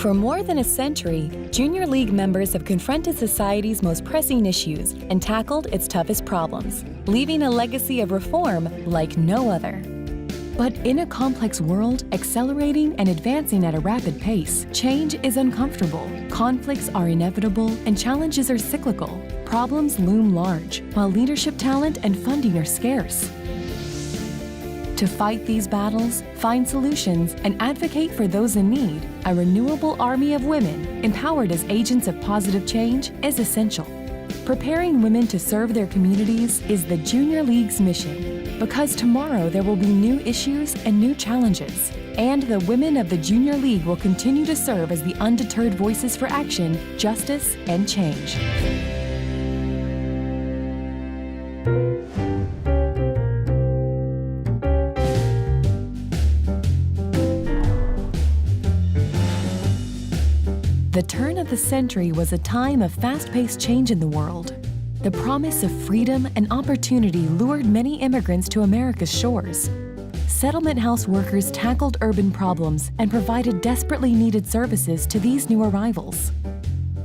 For more than a century, Junior League members have confronted society's most pressing issues and tackled its toughest problems, leaving a legacy of reform like no other. But in a complex world, accelerating and advancing at a rapid pace, change is uncomfortable, conflicts are inevitable, and challenges are cyclical. Problems loom large, while leadership talent and funding are scarce. To fight these battles, find solutions, and advocate for those in need, a renewable army of women, empowered as agents of positive change, is essential. Preparing women to serve their communities is the Junior League's mission, because tomorrow there will be new issues and new challenges, and the women of the Junior League will continue to serve as the undeterred voices for action, justice, and change. The turn of the century was a time of fast-paced change in the world. The promise of freedom and opportunity lured many immigrants to America's shores. Settlement house workers tackled urban problems and provided desperately needed services to these new arrivals.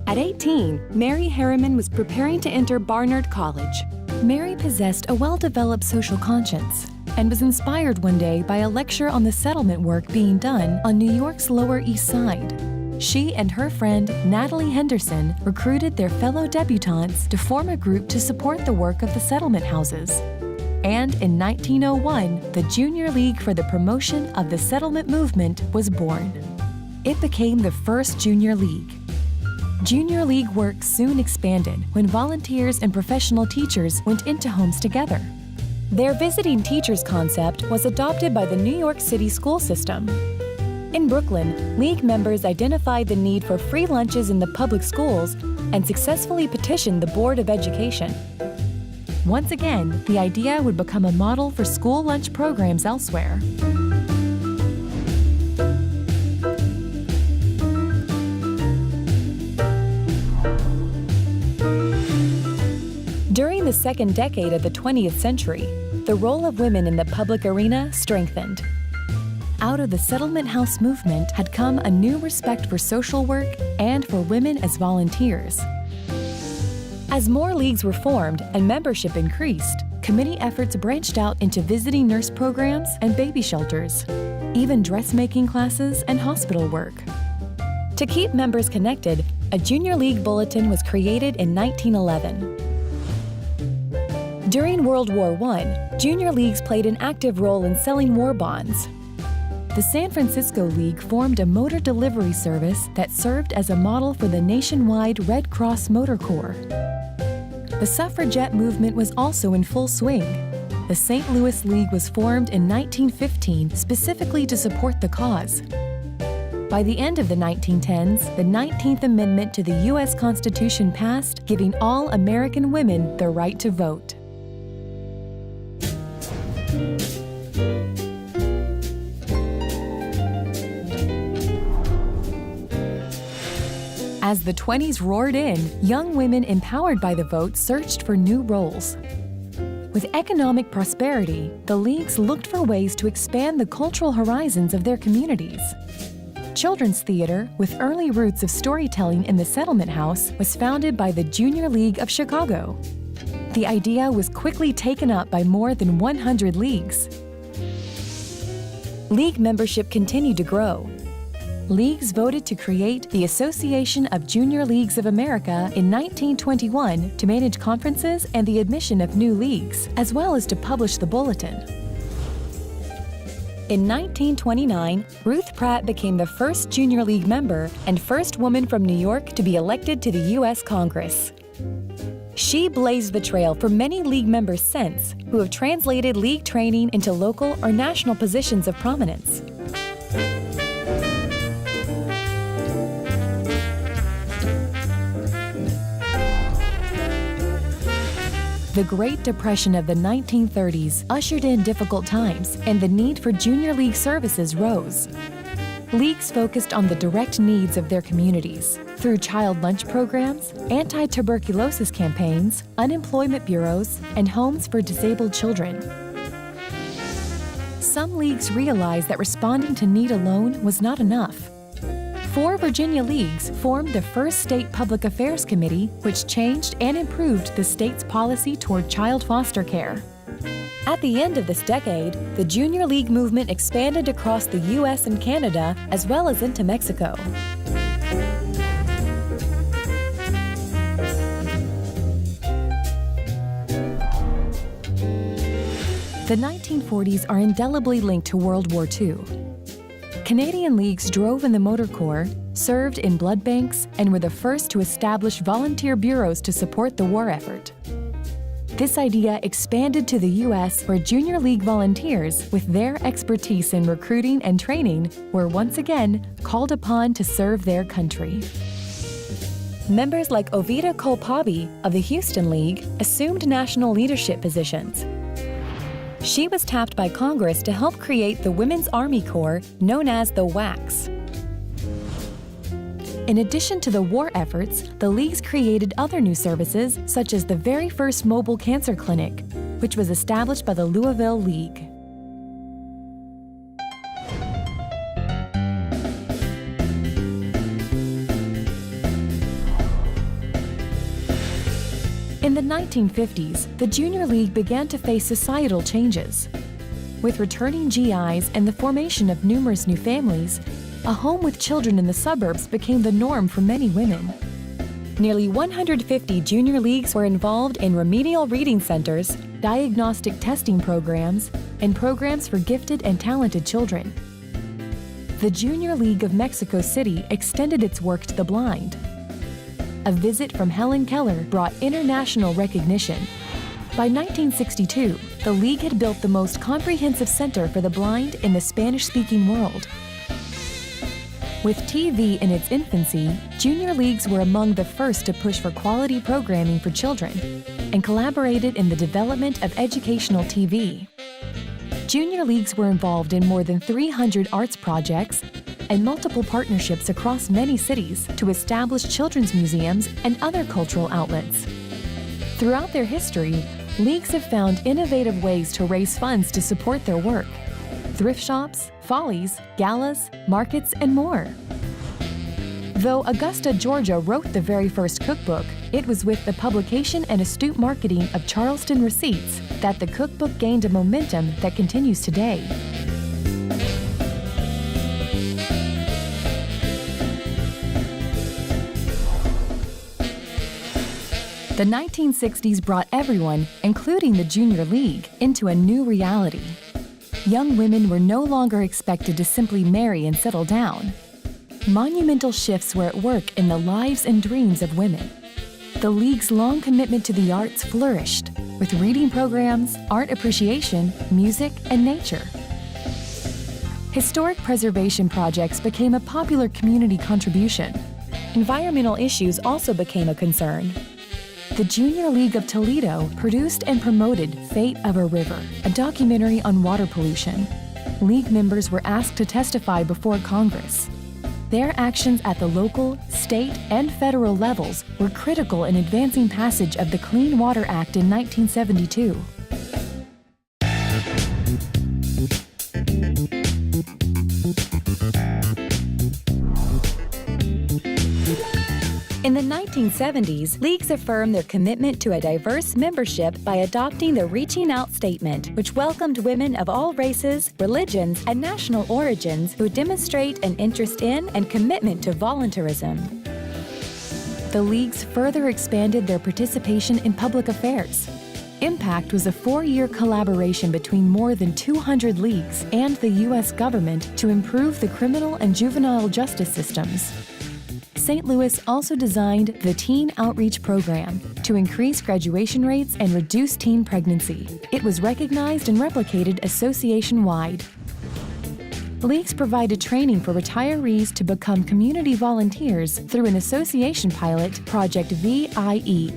At 18, Mary Harriman was preparing to enter Barnard College. Mary possessed a well-developed social conscience and was inspired one day by a lecture on the settlement work being done on New York's Lower East Side. She and her friend, Natalie Henderson, recruited their fellow debutantes to form a group to support the work of the settlement houses. And in 1901, the Junior League for the Promotion of the Settlement Movement was born. It became the first Junior League. Junior League work soon expanded when volunteers and professional teachers went into homes together. Their visiting teachers concept was adopted by the New York City school system. In Brooklyn, League members identified the need for free lunches in the public schools and successfully petitioned the Board of Education. Once again, the idea would become a model for school lunch programs elsewhere. During the second decade of the 20th century, the role of women in the public arena strengthened. Out of the settlement house movement had come a new respect for social work and for women as volunteers. As more leagues were formed and membership increased, committee efforts branched out into visiting nurse programs and baby shelters, even dressmaking classes and hospital work. To keep members connected, a Junior League bulletin was created in 1911. During World War I, Junior Leagues played an active role in selling war bonds. The San Francisco League formed a motor delivery service that served as a model for the nationwide Red Cross Motor Corps. The suffragette movement was also in full swing. The St. Louis League was formed in 1915 specifically to support the cause. By the end of the 1910s, the 19th Amendment to the U.S. Constitution passed, giving all American women the right to vote. As the 20s roared in, young women empowered by the vote searched for new roles. With economic prosperity, the leagues looked for ways to expand the cultural horizons of their communities. Children's theater, with early roots of storytelling in the settlement house, was founded by the Junior League of Chicago. The idea was quickly taken up by more than 100 leagues. League membership continued to grow. Leagues voted to create the Association of Junior Leagues of America in 1921 to manage conferences and the admission of new leagues, as well as to publish the bulletin. In 1929, Ruth Pratt became the first Junior League member and first woman from New York to be elected to the U.S. Congress. She blazed the trail for many league members since, who have translated league training into local or national positions of prominence. The Great Depression of the 1930s ushered in difficult times, and the need for Junior League services rose. Leagues focused on the direct needs of their communities through child lunch programs, anti-tuberculosis campaigns, unemployment bureaus, and homes for disabled children. Some leagues realized that responding to need alone was not enough. 4 Virginia leagues formed the first state public affairs committee, which changed and improved the state's policy toward child foster care. At the end of this decade, the Junior League movement expanded across the U.S. and Canada, as well as into Mexico. The 1940s are indelibly linked to World War II. Canadian leagues drove in the motor corps, served in blood banks, and were the first to establish volunteer bureaus to support the war effort. This idea expanded to the U.S., where Junior League volunteers, with their expertise in recruiting and training, were once again called upon to serve their country. Members like Ovida Kolpabi of the Houston League assumed national leadership positions. She was tapped by Congress to help create the Women's Army Corps, known as the WACs. In addition to the war efforts, the leagues created other new services, such as the very first mobile cancer clinic, which was established by the Louisville League. In the 1950s, the Junior League began to face societal changes. With returning GIs and the formation of numerous new families, a home with children in the suburbs became the norm for many women. Nearly 150 junior leagues were involved in remedial reading centers, diagnostic testing programs, and programs for gifted and talented children. The Junior League of Mexico City extended its work to the blind. A visit from Helen Keller brought international recognition. By 1962, the league had built the most comprehensive center for the blind in the Spanish-speaking world. With TV in its infancy, junior leagues were among the first to push for quality programming for children and collaborated in the development of educational TV. Junior leagues were involved in more than 300 arts projects and multiple partnerships across many cities to establish children's museums and other cultural outlets. Throughout their history, leagues have found innovative ways to raise funds to support their work: thrift shops, follies, galas, markets, and more. Though Augusta, Georgia wrote the very first cookbook, it was with the publication and astute marketing of Charleston Receipts that the cookbook gained a momentum that continues today. The 1960s brought everyone, including the Junior League, into a new reality. Young women were no longer expected to simply marry and settle down. Monumental shifts were at work in the lives and dreams of women. The League's long commitment to the arts flourished, with reading programs, art appreciation, music, and nature. Historic preservation projects became a popular community contribution. Environmental issues also became a concern. The Junior League of Toledo produced and promoted Fate of a River, a documentary on water pollution. League members were asked to testify before Congress. Their actions at the local, state, and federal levels were critical in advancing passage of the Clean Water Act in 1972. In the 1970s, leagues affirmed their commitment to a diverse membership by adopting the Reaching Out Statement, which welcomed women of all races, religions, and national origins who demonstrate an interest in and commitment to volunteerism. The leagues further expanded their participation in public affairs. Impact was a 4-year collaboration between more than 200 leagues and the U.S. government to improve the criminal and juvenile justice systems. St. Louis also designed the Teen Outreach Program to increase graduation rates and reduce teen pregnancy. It was recognized and replicated association-wide. Leagues provided training for retirees to become community volunteers through an association pilot, Project VIE.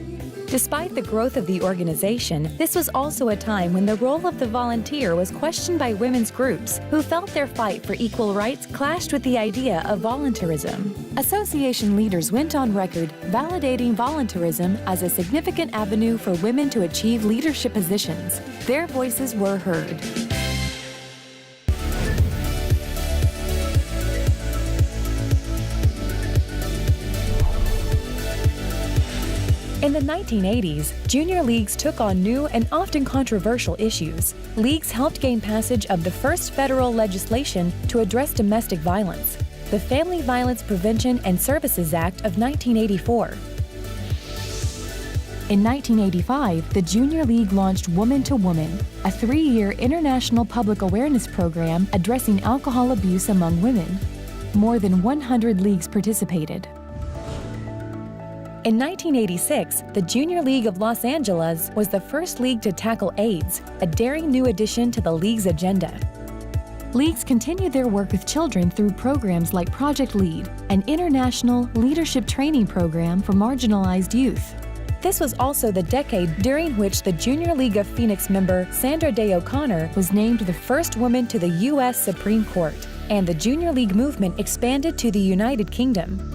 Despite the growth of the organization, this was also a time when the role of the volunteer was questioned by women's groups who felt their fight for equal rights clashed with the idea of volunteerism. Association leaders went on record validating volunteerism as a significant avenue for women to achieve leadership positions. Their voices were heard. In the 1980s, junior leagues took on new and often controversial issues. Leagues helped gain passage of the first federal legislation to address domestic violence, the Family Violence Prevention and Services Act of 1984. In 1985, the Junior League launched Woman to Woman, a 3-year international public awareness program addressing alcohol abuse among women. More than 100 leagues participated. In 1986, the Junior League of Los Angeles was the first league to tackle AIDS, a daring new addition to the league's agenda. Leagues continued their work with children through programs like Project Lead, an international leadership training program for marginalized youth. This was also the decade during which the Junior League of Phoenix member Sandra Day O'Connor was named the first woman to the U.S. Supreme Court, and the Junior League movement expanded to the United Kingdom.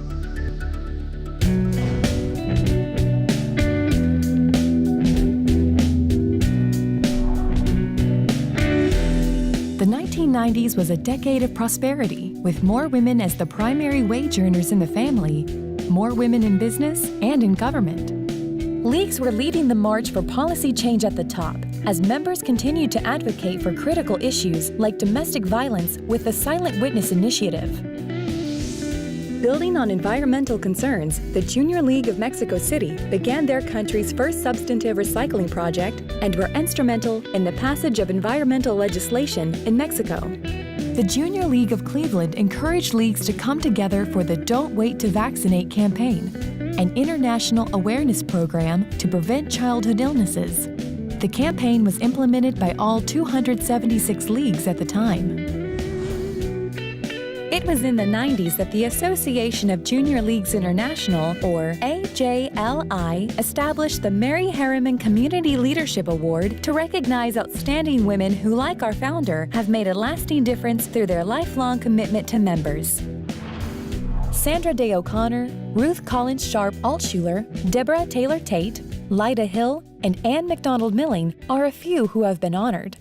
The 1990s was a decade of prosperity, with more women as the primary wage earners in the family, more women in business and in government. Leagues were leading the march for policy change at the top, as members continued to advocate for critical issues like domestic violence with the Silent Witness Initiative. Building on environmental concerns, the Junior League of Mexico City began their country's first substantive recycling project and were instrumental in the passage of environmental legislation in Mexico. The Junior League of Cleveland encouraged leagues to come together for the Don't Wait to Vaccinate campaign, an international awareness program to prevent childhood illnesses. The campaign was implemented by all 276 leagues at the time. It was in the 90s that the Association of Junior Leagues International, or AJLI, established the Mary Harriman Community Leadership Award to recognize outstanding women who, like our founder, have made a lasting difference through their lifelong commitment to members. Sandra Day O'Connor, Ruth Collins Sharp Altshuler, Deborah Taylor Tate, Lyda Hill, and Ann McDonald Milling are a few who have been honored.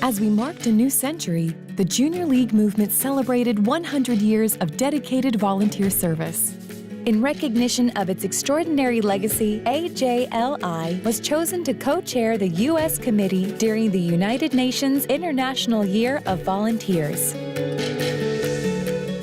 As we marked a new century, the Junior League movement celebrated 100 years of dedicated volunteer service. In recognition of its extraordinary legacy, AJLI was chosen to co-chair the U.S. committee during the United Nations International Year of Volunteers.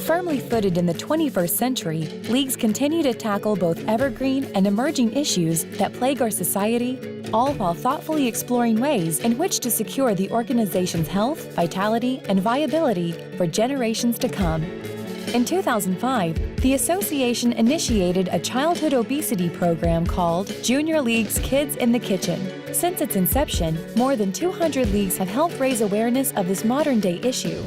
Firmly footed in the 21st century, leagues continue to tackle both evergreen and emerging issues that plague our society, all while thoughtfully exploring ways in which to secure the organization's health, vitality, and viability for generations to come. In 2005, the association initiated a childhood obesity program called Junior League's Kids in the Kitchen. Since its inception, more than 200 leagues have helped raise awareness of this modern-day issue.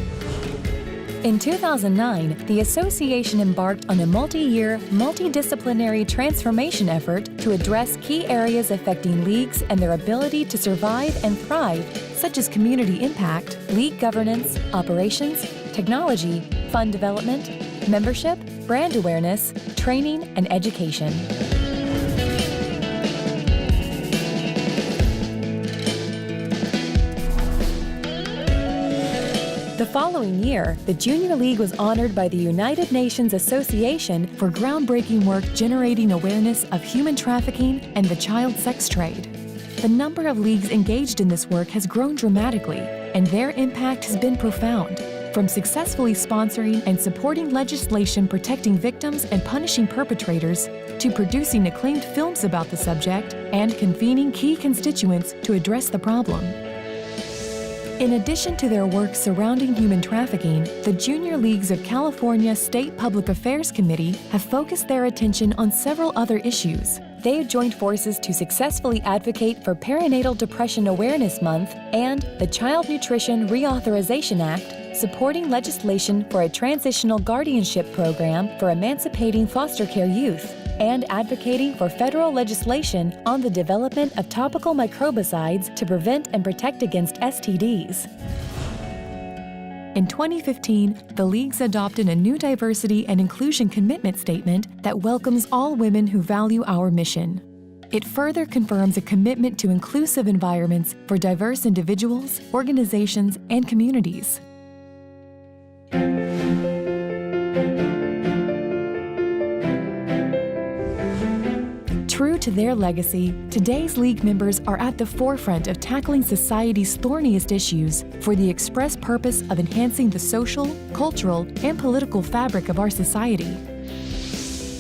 In 2009, the association embarked on a multi-year, multidisciplinary transformation effort to address key areas affecting leagues and their ability to survive and thrive, such as community impact, league governance, operations, technology, fund development, membership, brand awareness, training, and education. The following year, the Junior League was honored by the United Nations Association for groundbreaking work generating awareness of human trafficking and the child sex trade. The number of leagues engaged in this work has grown dramatically, and their impact has been profound. From successfully sponsoring and supporting legislation protecting victims and punishing perpetrators, to producing acclaimed films about the subject and convening key constituents to address the problem. In addition to their work surrounding human trafficking, the Junior Leagues of California State Public Affairs Committee have focused their attention on several other issues. They have joined forces to successfully advocate for Perinatal Depression Awareness Month and the Child Nutrition Reauthorization Act, supporting legislation for a transitional guardianship program for emancipating foster care youth, and advocating for federal legislation on the development of topical microbicides to prevent and protect against STDs. In 2015, the leagues adopted a new diversity and inclusion commitment statement that welcomes all women who value our mission. It further confirms a commitment to inclusive environments for diverse individuals, organizations, and communities. True to their legacy, today's League members are at the forefront of tackling society's thorniest issues for the express purpose of enhancing the social, cultural, and political fabric of our society.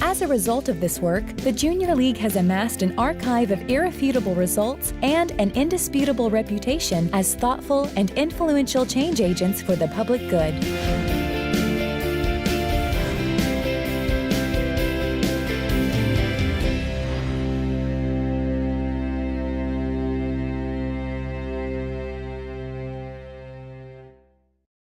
As a result of this work, the Junior League has amassed an archive of irrefutable results and an indisputable reputation as thoughtful and influential change agents for the public good.